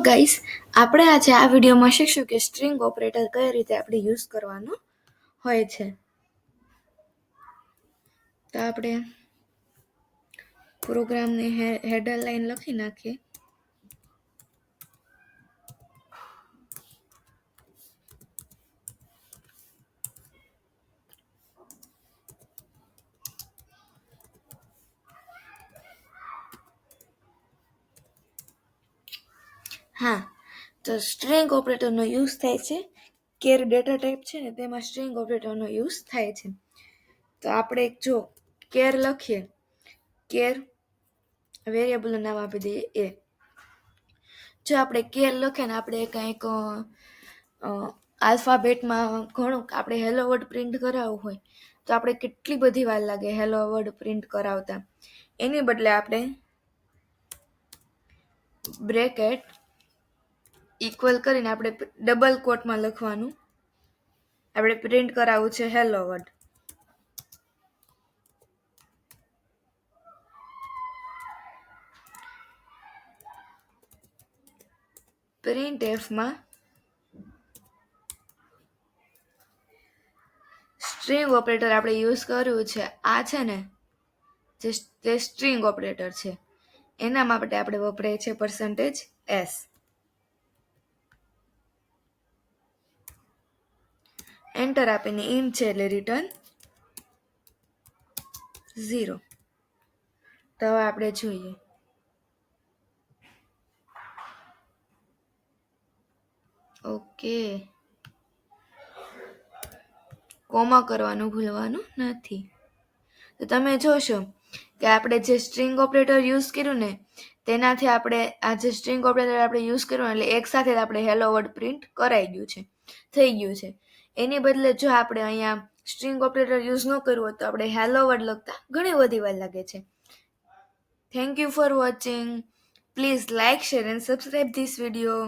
Guys, આપણે આજે આ વિડીયોમાં શીખશું કે સ્ટ્રિંગ ઓપરેટર કઈ રીતે આપણે યુઝ કરવાનું હોય છે. તો આપણે પ્રોગ્રામની હેડર લાઈન લખી નાખીએ. હા, તો સ્ટ્રિંગ ઓપરેટરનો યુઝ થાય છે. કેર ડેટા ટાઈપ છે ને તેમાં સ્ટ્રિંગ ઓપરેટરનો યુઝ થાય છે. તો આપણે જો કેર લખીએ, કેર વેરિયેબલનું નામ આપી દઈએ એ. જો આપણે કેર લખીએ ને આપણે કંઈક આલ્ફાબેટમાં ઘણું આપણે હેલો વર્ડ પ્રિન્ટ કરાવવું હોય તો આપણે કેટલી બધી વાર લાગે હેલો વર્ડ પ્રિન્ટ કરાવતા. એની બદલે આપણે બ્રેકેટ ઇક્વલ કરીને આપણે ડબલ કોટમાં લખવાનું, આપણે પ્રિન્ટ કરાવવું છે હેલો વર્ડ. પ્રિન્ટ એફમાં સ્ટ્રિંગ ઓપરેટર આપણે યુઝ કર્યું છે. આ છે ને જે સ્ટ્રિંગ ઓપરેટર છે એના માટે આપણે વપરાય છે %s. એન્ટર આપીને ઇન્ટ છે એટલે રિટર્ન 0. તો હવે આપણે જોઈએ. ઓકે, કોમા કરવાનું ભૂલવાનું નથી. તો તમે જોશો કે આપણે જે સ્ટ્રિંગ ઓપરેટર યુઝ કર્યું ને તેનાથી આપણે આ જે સ્ટ્રિંગ ઓપરેટર આપણે યુઝ કર્યું એટલે એક સાથે જ આપણે હેલો વર્ડ પ્રિન્ટ કરાઈ ગયું છે, થઈ ગયું છે. એની બદલે જો આપણે અહીંયા સ્ટ્રિંગ ઓપરેટર યુઝ ન કર્યું હોય તો આપણે હેલો વર્ડ લખતા ઘણી બધી વાર લાગે છે. Thank you for watching. Please like, share and subscribe this video.